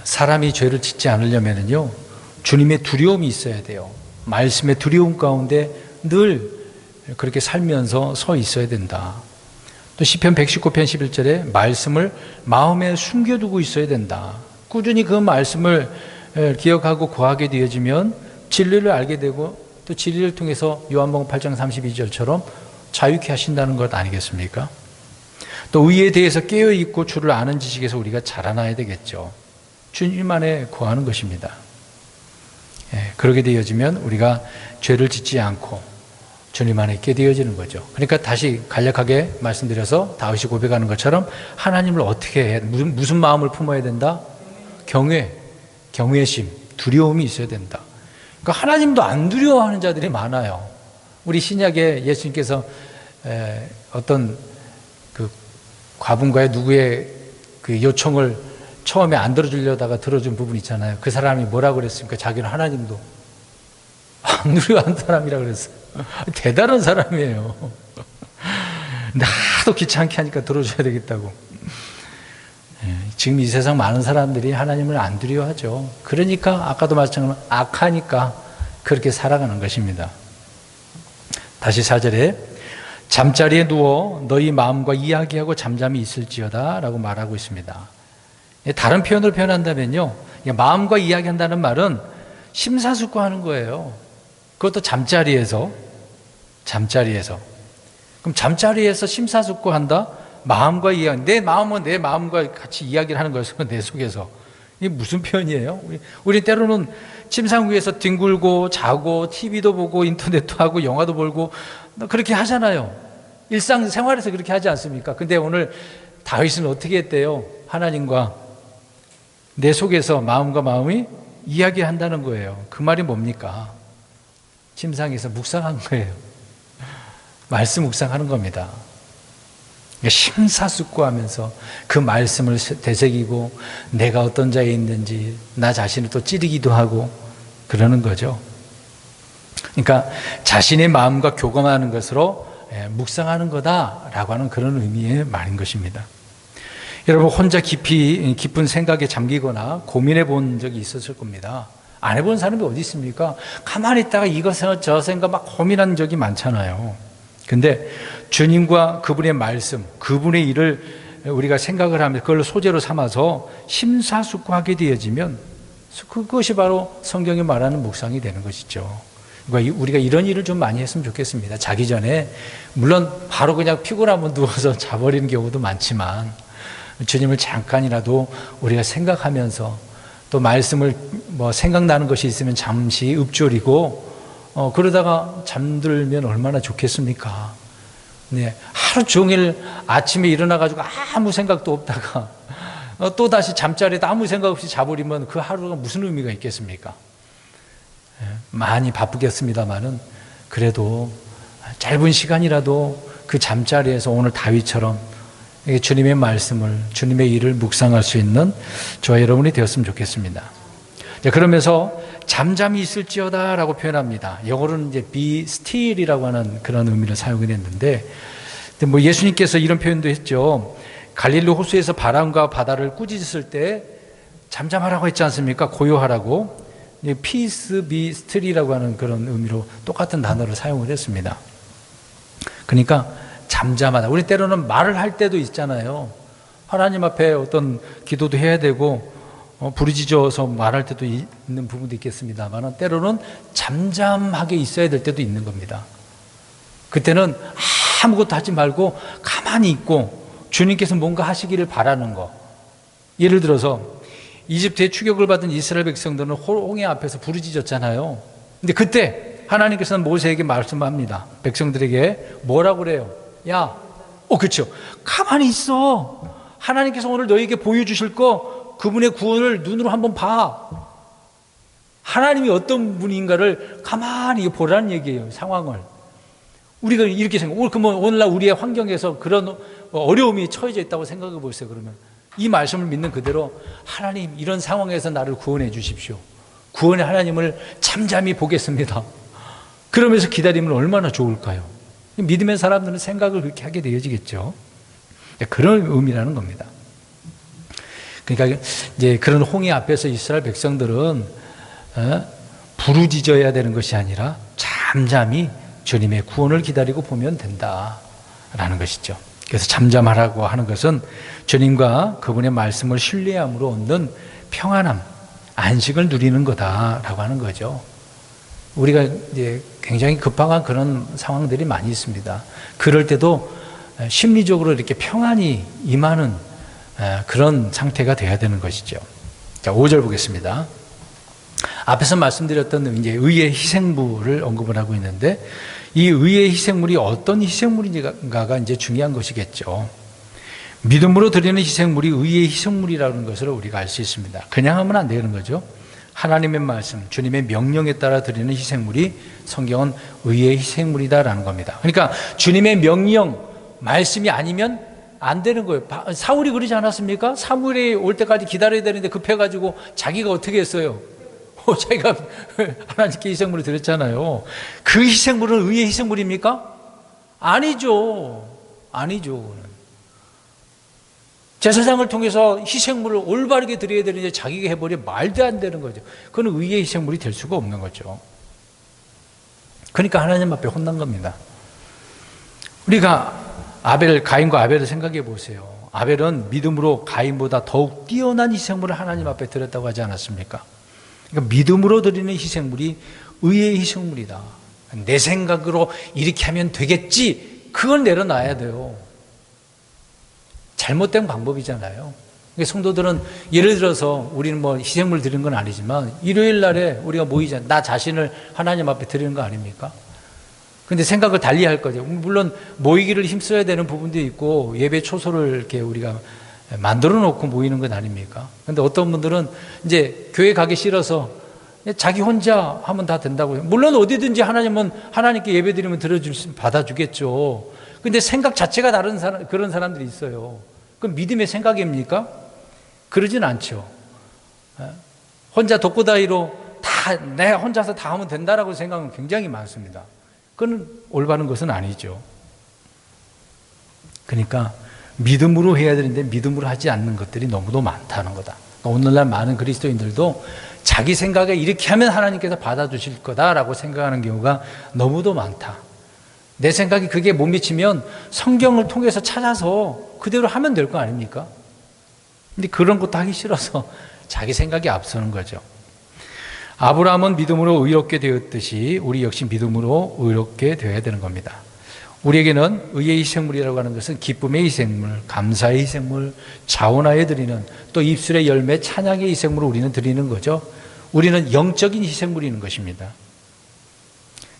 사람이 죄를 짓지 않으려면요, 주님의 두려움이 있어야 돼요. 말씀의 두려움 가운데 늘 그렇게 살면서 서 있어야 된다. 또 시편 119편 11절에 말씀을 마음에 숨겨두고 있어야 된다. 꾸준히 그 말씀을 기억하고 구하게 되어지면 진리를 알게 되고 또 진리를 통해서 요한복음 8장 32절처럼 자유케 하신다는 것 아니겠습니까? 또 의에 대해서 깨어있고 주를 아는 지식에서 우리가 자라나야 되겠죠. 주님 안에 구하는 것입니다. 그렇게 되어지면 우리가 죄를 짓지 않고 주님 안에 있게 되어지는 거죠. 그러니까 다시 간략하게 말씀드려서 다윗이 고백하는 것처럼 하나님을 어떻게 해? 무슨 마음을 품어야 된다? 경외심, 두려움이 있어야 된다. 그러니까 하나님도 안 두려워하는 자들이 많아요. 우리 신약에 예수님께서 어떤 그 과분과의 누구의 그 요청을 처음에 안 들어주려다가 들어준 부분 있잖아요. 그 사람이 뭐라고 그랬습니까? 자기는 하나님도 안 두려워하는 사람이라고 그랬어요. 대단한 사람이에요. 나도 귀찮게 하니까 들어줘야 되겠다고. 지금 이 세상 많은 사람들이 하나님을 안 두려워하죠. 그러니까 아까도 말씀처럼 악하니까 그렇게 살아가는 것입니다. 다시 4절에 잠자리에 누워 너희 마음과 이야기하고 잠잠히 있을지어다 라고 말하고 있습니다. 다른 표현으로 표현한다면요, 마음과 이야기한다는 말은 심사숙고하는 거예요. 그것도 잠자리에서. 그럼 잠자리에서 심사숙고한다? 마음과 이야기, 내 마음은 내 마음과 같이 이야기를 하는 거예요. 내 속에서. 이게 무슨 표현이에요? 우리 때로는 침상 위에서 뒹굴고 자고 TV도 보고 인터넷도 하고 영화도 보고 그렇게 하잖아요. 일상생활에서 그렇게 하지 않습니까? 근데 오늘 다윗은 어떻게 했대요? 하나님과 내 속에서 마음과 마음이 이야기한다는 거예요. 그 말이 뭡니까? 침상에서 묵상한 거예요. 말씀 묵상하는 겁니다. 심사숙고하면서 그 말씀을 되새기고 내가 어떤 자에 있는지 나 자신을 또 찌르기도 하고 그러는 거죠. 그러니까 자신의 마음과 교감하는 것으로 묵상하는 거다라고 하는 그런 의미의 말인 것입니다. 여러분 혼자 깊은 생각에 잠기거나 고민해 본 적이 있었을 겁니다. 안 해본 사람이 어디 있습니까? 가만히 있다가 이거 생각 저 생각 막 고민한 적이 많잖아요. 근데 주님과 그분의 말씀, 그분의 일을 우리가 생각을 하면서 그걸 소재로 삼아서 심사숙고하게 되어지면 그것이 바로 성경이 말하는 묵상이 되는 것이죠. 그러니까 우리가 이런 일을 좀 많이 했으면 좋겠습니다. 자기 전에 물론 바로 그냥 피곤하면 누워서 자버리는 경우도 많지만 주님을 잠깐이라도 우리가 생각하면서 또 말씀을 생각나는 것이 있으면 잠시 읊조리고 그러다가 잠들면 얼마나 좋겠습니까? 네, 하루 종일 아침에 일어나가지고 아무 생각도 없다가 또다시 잠자리에다 아무 생각 없이 자버리면 그 하루가 무슨 의미가 있겠습니까? 많이 바쁘겠습니다만은 그래도 짧은 시간이라도 그 잠자리에서 오늘 다윗처럼 주님의 말씀을, 주님의 일을 묵상할 수 있는 저와 여러분이 되었으면 좋겠습니다. 그러면서 잠잠히 있을지어다 라고 표현합니다. 영어로는 이제 be still이라고 하는 그런 의미를 사용을 했는데, 뭐 예수님께서 이런 표현도 했죠. 갈릴리 호수에서 바람과 바다를 꾸짖었을 때 잠잠하라고 했지 않습니까? 고요하라고. peace be still이라고 하는 그런 의미로 똑같은 단어를 사용을 했습니다. 그러니까 잠잠하다. 우리 때로는 말을 할 때도 있잖아요. 하나님 앞에 어떤 기도도 해야 되고 부르짖어서 말할 때도 있는 부분도 있겠습니다만 때로는 잠잠하게 있어야 될 때도 있는 겁니다. 그때는 아무것도 하지 말고 가만히 있고 주님께서 뭔가 하시기를 바라는 거. 예를 들어서 이집트에 추격을 받은 이스라엘 백성들은 홍해 앞에서 부르짖었잖아요. 근데 그때 하나님께서는 모세에게 말씀합니다. 백성들에게 뭐라고 그래요? 야, 그렇죠. 가만히 있어. 하나님께서 오늘 너에게 보여주실 거 그분의 구원을 눈으로 한번 봐. 하나님이 어떤 분인가를 가만히 보라는 얘기예요. 상황을. 우리가 이렇게 생각해요. 그러면 오늘날 우리의 환경에서 그런 어려움이 처해져 있다고 생각해 보세요. 그러면 이 말씀을 믿는 그대로 하나님 이런 상황에서 나를 구원해 주십시오. 구원의 하나님을 잠잠히 보겠습니다. 그러면서 기다리면 얼마나 좋을까요? 믿음의 사람들은 생각을 그렇게 하게 되어지겠죠. 그런 의미라는 겁니다. 그러니까 이제 그런 홍해 앞에서 이스라엘 백성들은 부르짖어야 되는 것이 아니라 잠잠히 주님의 구원을 기다리고 보면 된다라는 것이죠. 그래서 잠잠하라고 하는 것은 주님과 그분의 말씀을 신뢰함으로 얻는 평안함, 안식을 누리는 거다라고 하는 거죠. 우리가 이제 굉장히 급박한 그런 상황들이 많이 있습니다. 그럴 때도 심리적으로 이렇게 평안이 임하는 그런 상태가 돼야 되는 것이죠. 자, 5절 보겠습니다. 앞에서 말씀드렸던 이제 의의 희생물을 언급을 하고 있는데 이 의의 희생물이 어떤 희생물인가가 이제 중요한 것이겠죠. 믿음으로 드리는 희생물이 의의 희생물이라는 것을 우리가 알 수 있습니다. 그냥 하면 안 되는 거죠. 하나님의 말씀, 주님의 명령에 따라 드리는 희생물이 성경은 의의 희생물이다라는 겁니다. 그러니까 주님의 명령, 말씀이 아니면 안 되는 거예요. 사울이 그러지 않았습니까? 사무엘이 올 때까지 기다려야 되는데 급해가지고 자기가 어떻게 했어요? 자기가 하나님께 희생물을 드렸잖아요. 그 희생물은 의의 희생물입니까? 아니죠. 아니죠. 제사장을 통해서 희생물을 올바르게 드려야 되는데 자기가 해버리면 말도 안 되는 거죠. 그건 의의 희생물이 될 수가 없는 거죠. 그러니까 하나님 앞에 혼난 겁니다. 우리가 가인과 아벨을 생각해 보세요. 아벨은 믿음으로 가인보다 더욱 뛰어난 희생물을 하나님 앞에 드렸다고 하지 않았습니까? 그러니까 믿음으로 드리는 희생물이 의의 희생물이다. 내 생각으로 이렇게 하면 되겠지. 그걸 내려놔야 돼요. 잘못된 방법이잖아요. 성도들은 예를 들어서 우리는 뭐 희생물 드리는 건 아니지만 일요일 날에 우리가 모이잖아요. 나 자신을 하나님 앞에 드리는 거 아닙니까? 근데 생각을 달리 할 거죠. 물론 모이기를 힘써야 되는 부분도 있고 예배 초소를 이렇게 우리가 만들어 놓고 모이는 건 아닙니까? 근데 어떤 분들은 이제 교회 가기 싫어서 자기 혼자 하면 다 된다고 해요. 물론 어디든지 하나님은 하나님께 예배 드리면 받아주겠죠. 근데 생각 자체가 다른 그런 사람들이 있어요. 그럼 믿음의 생각입니까? 그러진 않죠. 혼자 독고다이로 내가 혼자서 다 하면 된다라고 생각은 굉장히 많습니다. 그건 올바른 것은 아니죠. 그러니까 믿음으로 해야 되는데 믿음으로 하지 않는 것들이 너무도 많다는 거다. 그러니까 오늘날 많은 그리스도인들도 자기 생각에 이렇게 하면 하나님께서 받아주실 거다라고 생각하는 경우가 너무도 많다. 내 생각이 그게 못 미치면 성경을 통해서 찾아서 그대로 하면 될 거 아닙니까? 근데 그런 것도 하기 싫어서 자기 생각이 앞서는 거죠. 아브라함은 믿음으로 의롭게 되었듯이 우리 역시 믿음으로 의롭게 되어야 되는 겁니다. 우리에게는 의의 희생물이라고 하는 것은 기쁨의 희생물, 감사의 희생물, 자원하여 드리는 또 입술의 열매, 찬양의 희생물을 우리는 드리는 거죠. 우리는 영적인 희생물이 있는 것입니다.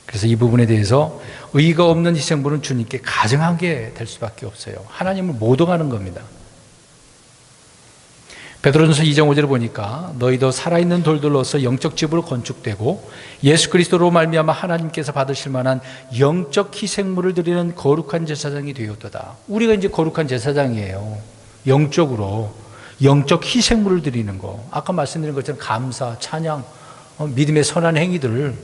그래서 이 부분에 대해서 의의가 없는 희생물은 주님께 가증하게 될 수밖에 없어요. 하나님을 못 오가는 겁니다. 베드로전서 2장 5절을 보니까 너희도 살아있는 돌들로서 영적 집으로 건축되고 예수 그리스도로 말미암아 하나님께서 받으실 만한 영적 희생물을 드리는 거룩한 제사장이 되었도다. 우리가 이제 거룩한 제사장이에요. 영적으로 영적 희생물을 드리는 거. 아까 말씀드린 것처럼 감사, 찬양, 믿음의 선한 행위들.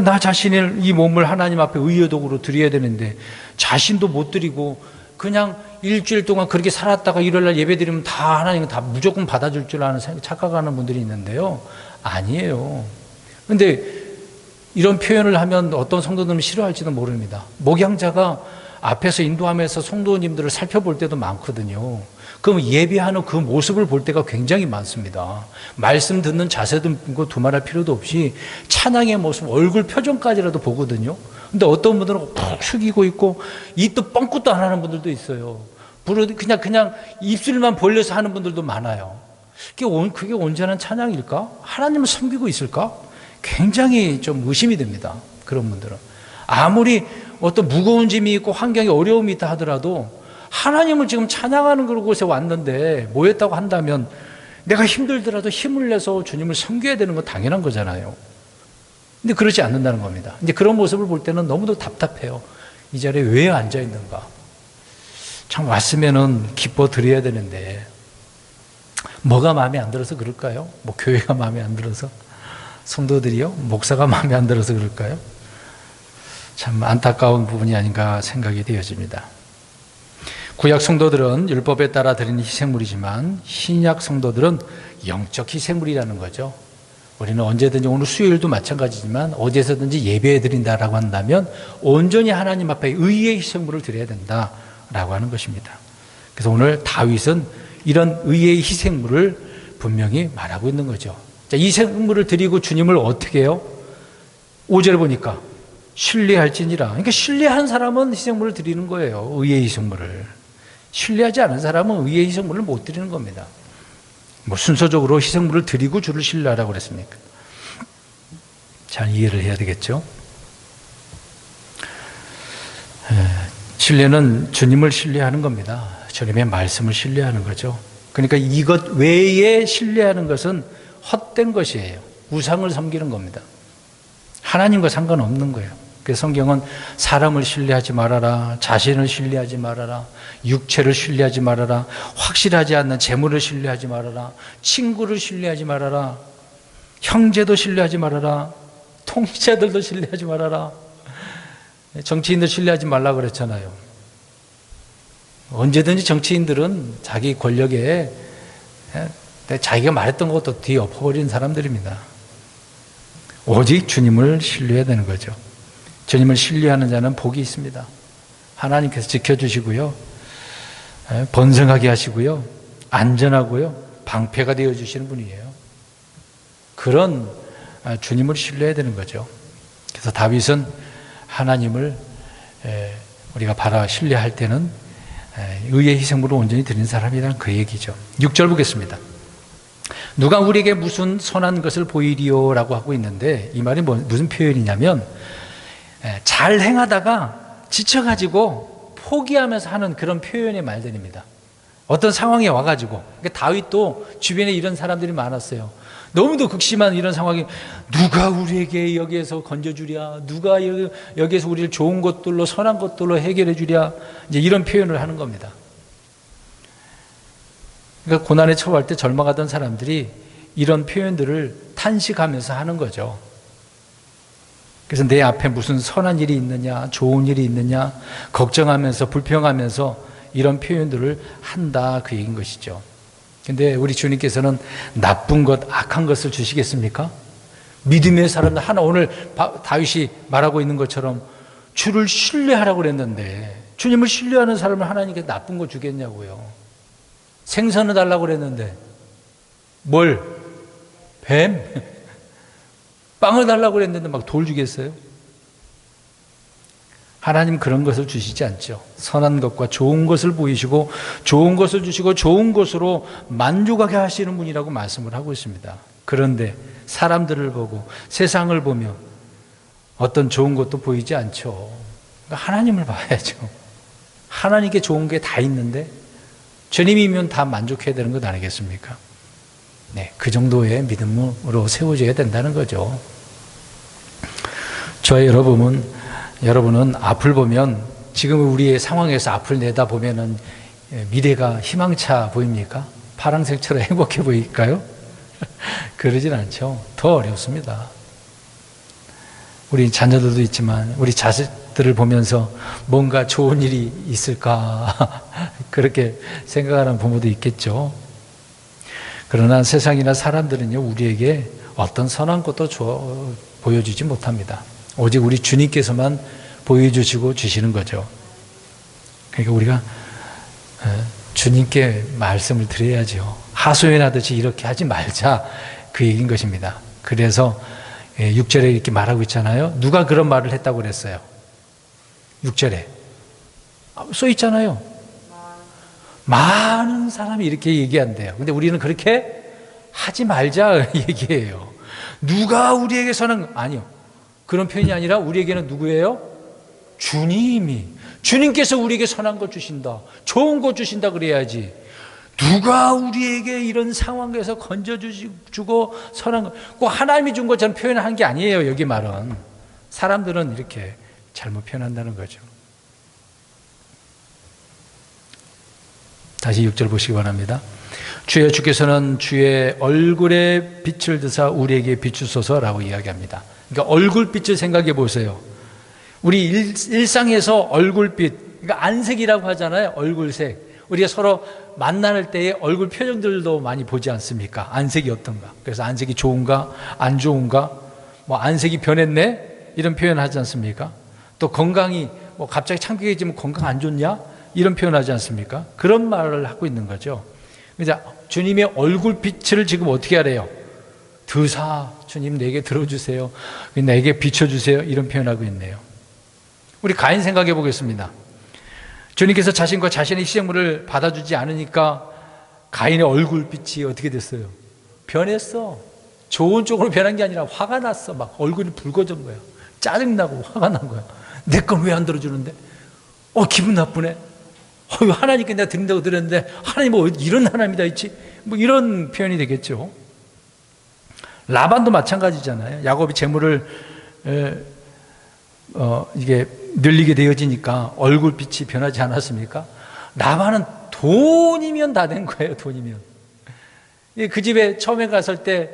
나 자신을 이 몸을 하나님 앞에 의의 도구로 드려야 되는데 자신도 못 드리고 그냥 일주일 동안 그렇게 살았다가 일요일날 예배 드리면 다 하나님은 다 무조건 받아줄 줄 아는 착각하는 분들이 있는데요. 아니에요. 근데 이런 표현을 하면 어떤 성도들은 싫어할지도 모릅니다. 목양자가 앞에서 인도하면서 성도님들을 살펴볼 때도 많거든요. 그럼 예배하는 그 모습을 볼 때가 굉장히 많습니다. 말씀 듣는 자세도 두말할 필요도 없이 찬양의 모습, 얼굴 표정까지라도 보거든요. 근데 어떤 분들은 푹 숙이고 있고 입도 뻥끗도 안 하는 분들도 있어요. 그냥 입술만 벌려서 하는 분들도 많아요. 그게 온전한 찬양일까? 하나님을 섬기고 있을까? 굉장히 좀 의심이 됩니다. 그런 분들은. 아무리 어떤 무거운 짐이 있고 환경에 어려움이 있다 하더라도 하나님을 지금 찬양하는 곳에 왔는데 모였다고 한다면 내가 힘들더라도 힘을 내서 주님을 섬겨야 되는 건 당연한 거잖아요. 근데 그렇지 않는다는 겁니다. 이제 그런 모습을 볼 때는 너무도 답답해요. 이 자리에 왜 앉아 있는가? 참 왔으면은 기뻐 드려야 되는데 뭐가 마음에 안 들어서 그럴까요? 뭐 교회가 마음에 안 들어서? 성도들이요? 목사가 마음에 안 들어서 그럴까요? 참 안타까운 부분이 아닌가 생각이 되어집니다. 구약 성도들은 율법에 따라 드리는 희생물이지만 신약 성도들은 영적 희생물이라는 거죠. 우리는 언제든지 오늘 수요일도 마찬가지지만 어디에서든지 예배해 드린다라고 한다면 온전히 하나님 앞에 의의 희생물을 드려야 된다라고 하는 것입니다. 그래서 오늘 다윗은 이런 의의 희생물을 분명히 말하고 있는 거죠. 자, 이 희생물을 드리고 주님을 어떻게 해요? 5절에 보니까 신뢰할지니라. 그러니까 신뢰한 사람은 희생물을 드리는 거예요. 의의 희생물을. 신뢰하지 않은 사람은 의의 희생물을 못 드리는 겁니다. 뭐 순서적으로 희생물을 드리고 주를 신뢰하라고 그랬습니까? 잘 이해를 해야 되겠죠? 신뢰는 주님을 신뢰하는 겁니다. 주님의 말씀을 신뢰하는 거죠. 그러니까 이것 외에 신뢰하는 것은 헛된 것이에요. 우상을 섬기는 겁니다. 하나님과 상관없는 거예요. 그래서 성경은 사람을 신뢰하지 말아라, 자신을 신뢰하지 말아라, 육체를 신뢰하지 말아라, 확실하지 않는 재물을 신뢰하지 말아라, 친구를 신뢰하지 말아라, 형제도 신뢰하지 말아라, 통치자들도 신뢰하지 말아라. 정치인들 신뢰하지 말라고 그랬잖아요. 언제든지 정치인들은 자기 권력에 자기가 말했던 것도 뒤에 엎어버리는 사람들입니다. 오직 주님을 신뢰해야 되는 거죠. 주님을 신뢰하는 자는 복이 있습니다. 하나님께서 지켜주시고요, 번성하게 하시고요, 안전하고요, 방패가 되어주시는 분이에요. 그런 주님을 신뢰해야 되는 거죠. 그래서 다윗은 하나님을 우리가 신뢰할 때는 의의 희생물을 온전히 드리는 사람이라는 그 얘기죠. 6절 보겠습니다. 누가 우리에게 무슨 선한 것을 보이리요? 라고 하고 있는데 이 말이 무슨 표현이냐면 잘 행하다가 지쳐가지고 포기하면서 하는 그런 표현의 말들입니다. 어떤 상황에 와가지고. 그러니까 다윗도 주변에 이런 사람들이 많았어요. 너무도 극심한 이런 상황이 누가 우리에게 여기에서 건져주랴, 누가 여기에서 우리를 좋은 것들로 선한 것들로 해결해 주랴, 이제 이런 표현을 하는 겁니다. 그러니까 고난에 처할 때 절망하던 사람들이 이런 표현들을 탄식하면서 하는 거죠. 그래서 내 앞에 무슨 선한 일이 있느냐, 좋은 일이 있느냐 걱정하면서 불평하면서 이런 표현들을 한다, 그 얘기인 것이죠. 근데 우리 주님께서는 나쁜 것, 악한 것을 주시겠습니까? 믿음의 사람들 하나, 오늘 다윗이 말하고 있는 것처럼 주를 신뢰하라고 그랬는데 주님을 신뢰하는 사람을 하나님께 나쁜 거 주겠냐고요. 생선을 달라고 그랬는데 뭘? 뱀? 빵을 달라고 그랬는데 막 돌 주겠어요? 하나님 그런 것을 주시지 않죠. 선한 것과 좋은 것을 보이시고 좋은 것을 주시고 좋은 것으로 만족하게 하시는 분이라고 말씀을 하고 있습니다. 그런데 사람들을 보고 세상을 보며 어떤 좋은 것도 보이지 않죠. 그러니까 하나님을 봐야죠. 하나님께 좋은 게 다 있는데 주님이면 다 만족해야 되는 것 아니겠습니까? 네, 그 정도의 믿음으로 세워져야 된다는 거죠. 저와 여러분은 앞을 보면, 지금 우리의 상황에서 앞을 내다보면은 미래가 희망차 보입니까? 파랑색처럼 행복해 보일까요? 그러진 않죠. 더 어렵습니다. 우리 자녀들도 있지만 우리 자식들을 보면서 뭔가 좋은 일이 있을까 그렇게 생각하는 부모도 있겠죠. 그러나 세상이나 사람들은요, 우리에게 어떤 선한 것도 보여주지 못합니다. 오직 우리 주님께서만 보여주시고 주시는 거죠. 그러니까 우리가 주님께 말씀을 드려야죠. 하소연하듯이 이렇게 하지 말자, 그 얘기인 것입니다. 그래서 6절에 이렇게 말하고 있잖아요. 누가 그런 말을 했다고 그랬어요? 6절에 써 있잖아요. 많은 사람이 이렇게 얘기한대요. 근데 우리는 그렇게 하지 말자 얘기해요. 누가 우리에게 선한, 아니요, 그런 표현이 아니라 우리에게는 누구예요? 주님께서 우리에게 선한 것 주신다, 좋은 것 주신다 그래야지. 누가 우리에게 이런 상황에서 건져주고 선한 것, 꼭 하나님이 준 것처럼 표현한 게 아니에요. 여기 말은 사람들은 이렇게 잘못 표현한다는 거죠. 다시 6절 보시기 바랍니다. 주여, 주께서는 주의 얼굴에 빛을 드사 우리에게 비추소서라고 이야기합니다. 그러니까 얼굴빛을 생각해 보세요. 우리 일상에서 얼굴빛, 그러니까 안색이라고 하잖아요. 얼굴색. 우리가 서로 만날 때의 얼굴 표정들도 많이 보지 않습니까? 안색이 어떤가? 그래서 안색이 좋은가? 안 좋은가? 뭐 안색이 변했네? 이런 표현 하지 않습니까? 또 건강이 뭐 갑자기 창피해지면 건강 안 좋냐? 이런 표현 하지 않습니까? 그런 말을 하고 있는 거죠. 그래서 주님의 얼굴빛을 지금 어떻게 하래요? 드사, 주님 내게 들어주세요. 내게 비춰주세요. 이런 표현하고 있네요. 우리 가인 생각해 보겠습니다. 주님께서 자신과 자신의 희생물을 받아주지 않으니까 가인의 얼굴빛이 어떻게 됐어요? 변했어. 좋은 쪽으로 변한 게 아니라 화가 났어. 막 얼굴이 붉어진 거야. 짜증나고 화가 난 거야. 내 건 왜 안 들어주는데? 기분 나쁘네. 하나님께 내가 드린다고 들었는데 하나님 이런 하나님이다 있지? 뭐 이런 표현이 되겠죠. 라반도 마찬가지잖아요. 야곱이 재물을 이게 늘리게 되어지니까 얼굴빛이 변하지 않았습니까? 라반은 돈이면 다 된 거예요. 돈이면. 그 집에 처음에 갔을 때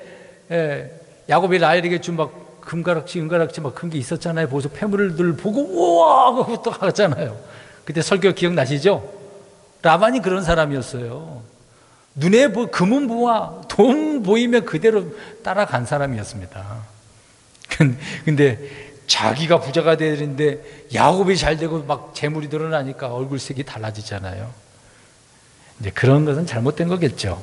야곱이 라헬에게 준 막 금가락지 은가락지 막 큰 게 있었잖아요. 보고서 폐물들 보고 우와 하고 또 하잖아요. 그때 설교 기억나시죠? 라반이 그런 사람이었어요. 눈에 금은 보아 돈 보이면 그대로 따라간 사람이었습니다. 근데 자기가 부자가 되는데 야곱이 잘 되고 막 재물이 늘어나니까 얼굴색이 달라지잖아요. 이제 그런 것은 잘못된 거겠죠.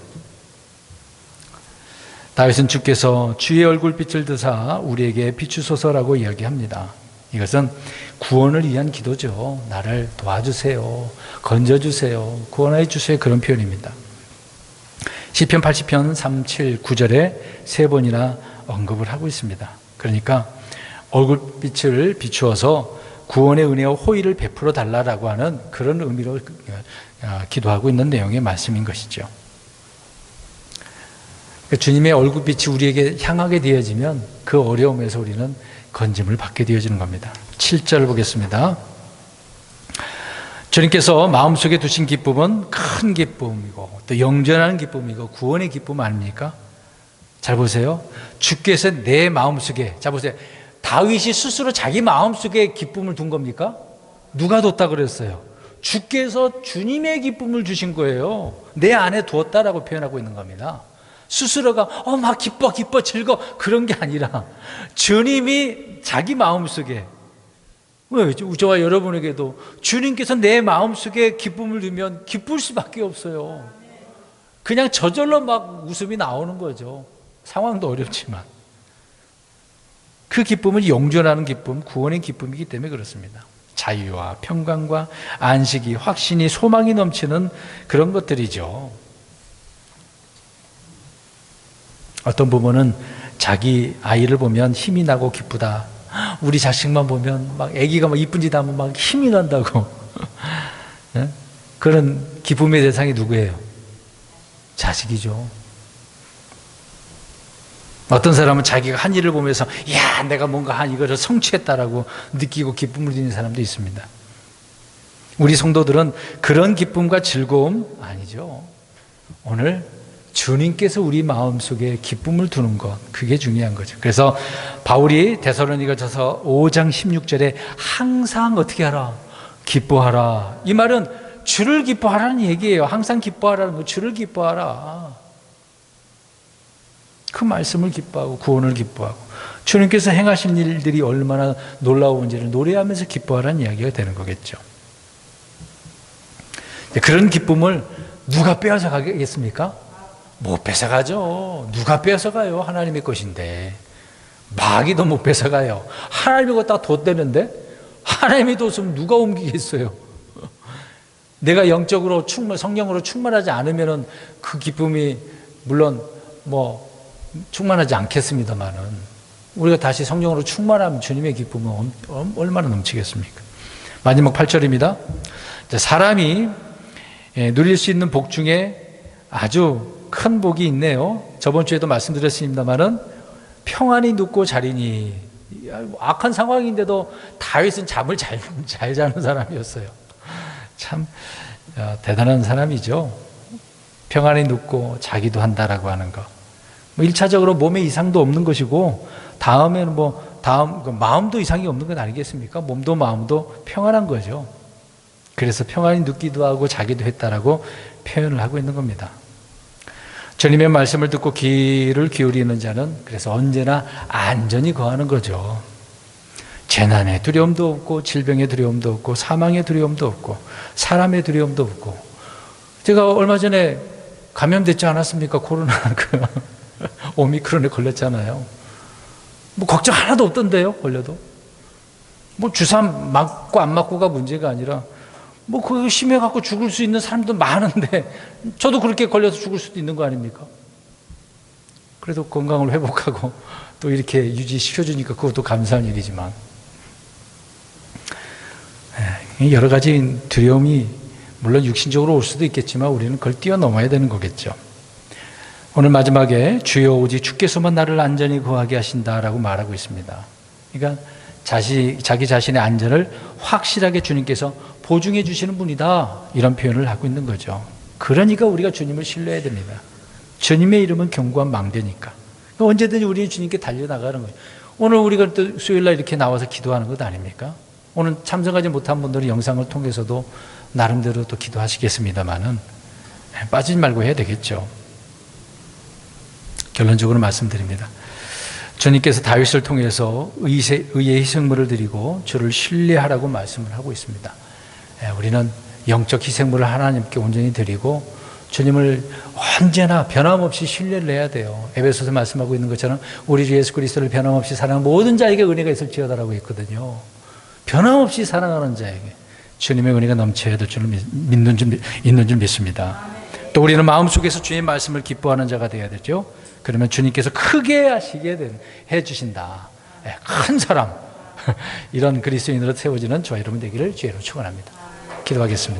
다윗은 주께서 주의 얼굴빛을 드사 우리에게 비추소서라고 이야기합니다. 이것은 구원을 위한 기도죠. 나를 도와주세요. 건져주세요. 구원해 주세요. 그런 표현입니다. 시편 80편 3, 7, 9절에 3번이나 언급을 하고 있습니다. 그러니까 얼굴빛을 비추어서 구원의 은혜와 호의를 베풀어 달라고 하는 그런 의미로 기도하고 있는 내용의 말씀인 것이죠. 주님의 얼굴빛이 우리에게 향하게 되어지면 그 어려움에서 우리는 건짐을 받게 되어지는 겁니다. 7절 보겠습니다. 주님께서 마음속에 두신 기쁨은 큰 기쁨이고 또 영전하는 기쁨이고 구원의 기쁨 아닙니까? 잘 보세요. 주께서 내 마음속에, 자 보세요. 다윗이 스스로 자기 마음속에 기쁨을 둔 겁니까? 누가 뒀다 그랬어요? 주께서 주님의 기쁨을 주신 거예요. 내 안에 두었다라고 표현하고 있는 겁니다. 스스로가 막 기뻐 즐거워 그런 게 아니라 주님이 자기 마음속에, 저와 여러분에게도 주님께서 내 마음속에 기쁨을 두면 기쁠 수밖에 없어요. 그냥 저절로 막 웃음이 나오는 거죠. 상황도 어렵지만 그 기쁨은 영존하는 기쁨, 구원의 기쁨이기 때문에 그렇습니다. 자유와 평강과 안식이, 확신이, 소망이 넘치는 그런 것들이죠. 어떤 부모는 자기 아이를 보면 힘이 나고 기쁘다. 우리 자식만 보면 막 아기가 막 이쁜 짓 하면 막 힘이 난다고. 네? 그런 기쁨의 대상이 누구예요? 자식이죠. 어떤 사람은 자기가 한 일을 보면서 야, 내가 뭔가 한 이거를 성취했다라고 느끼고 기쁨을 느끼는 사람도 있습니다. 우리 성도들은 그런 기쁨과 즐거움 아니죠. 오늘 주님께서 우리 마음속에 기쁨을 두는 것, 그게 중요한 거죠. 그래서 바울이 데살로니가전서 5장 16절에 항상 어떻게 하라? 기뻐하라. 이 말은 주를 기뻐하라는 얘기예요. 항상 기뻐하라는 거, 주를 기뻐하라. 그 말씀을 기뻐하고 구원을 기뻐하고 주님께서 행하신 일들이 얼마나 놀라운지를 노래하면서 기뻐하라는 이야기가 되는 거겠죠. 그런 기쁨을 누가 빼앗아 가겠습니까? 못 뺏어가죠. 누가 뺏어가요? 하나님의 것인데. 마귀도 못 뺏어가요. 하나님이 갖다 뒀대는데 하나님이 뒀으면 누가 옮기겠어요? 내가 영적으로 성령으로 충만하지 않으면 그 기쁨이 물론 충만하지 않겠습니다만은 우리가 다시 성령으로 충만하면 주님의 기쁨은 얼마나 넘치겠습니까? 마지막 8절입니다. 사람이 누릴 수 있는 복 중에 아주 큰 복이 있네요. 저번 주에도 말씀드렸습니다만은 평안히 눕고 자리니, 악한 상황인데도 다윗은 잠을 잘 자는 사람이었어요. 참 대단한 사람이죠. 평안히 눕고 자기도 한다라고 하는 거. 1차적으로 몸에 이상도 없는 것이고 다음에는 마음도 이상이 없는 건 아니겠습니까? 몸도 마음도 평안한 거죠. 그래서 평안히 눕기도 하고 자기도 했다라고 표현을 하고 있는 겁니다. 주님의 말씀을 듣고 귀를 기울이는 자는 그래서 언제나 안전히 거하는 거죠. 재난의 두려움도 없고 질병의 두려움도 없고 사망의 두려움도 없고 사람의 두려움도 없고. 제가 얼마 전에 감염됐지 않았습니까? 코로나 오미크론에 걸렸잖아요. 걱정 하나도 없던데요, 걸려도. 주사 맞고 안 맞고가 문제가 아니라 그거 심해갖고 죽을 수 있는 사람도 많은데 저도 그렇게 걸려서 죽을 수도 있는 거 아닙니까? 그래도 건강을 회복하고 또 이렇게 유지시켜주니까 그것도 감사한 일이지만 여러 가지 두려움이 물론 육신적으로 올 수도 있겠지만 우리는 그걸 뛰어넘어야 되는 거겠죠. 오늘 마지막에 주여 오직 주께서만 나를 안전히 거하게 하신다라고 말하고 있습니다. 그러니까 자기 자신의 안전을 확실하게 주님께서 보증해 주시는 분이다, 이런 표현을 하고 있는 거죠. 그러니까 우리가 주님을 신뢰해야 됩니다. 주님의 이름은 견고한 망대니까. 언제든지 우리는 주님께 달려나가는 거예요. 오늘 우리가 또 수요일날 이렇게 나와서 기도하는 것 아닙니까? 오늘 참석하지 못한 분들은 영상을 통해서도 나름대로 또 기도하시겠습니다만은 빠지지 말고 해야 되겠죠. 결론적으로 말씀드립니다. 주님께서 다윗을 통해서 의의 희생물을 드리고 주를 신뢰하라고 말씀을 하고 있습니다. 우리는 영적 희생물을 하나님께 온전히 드리고 주님을 언제나 변함없이 신뢰를 해야 돼요. 에베소서 말씀하고 있는 것처럼 우리 주 예수 그리스도를 변함없이 사랑하는 모든 자에게 은혜가 있을지어다라고 했거든요. 변함없이 사랑하는 자에게 주님의 은혜가 넘쳐야 될 줄 있는 줄 믿습니다. 또 우리는 마음속에서 주님의 말씀을 기뻐하는 자가 되어야 되죠. 그러면 주님께서 크게 해주신다. 큰 사람, 이런 그리스도인으로 세워지는 저와 여러분 되기를 주의로 축원합니다. 기도하겠습니다.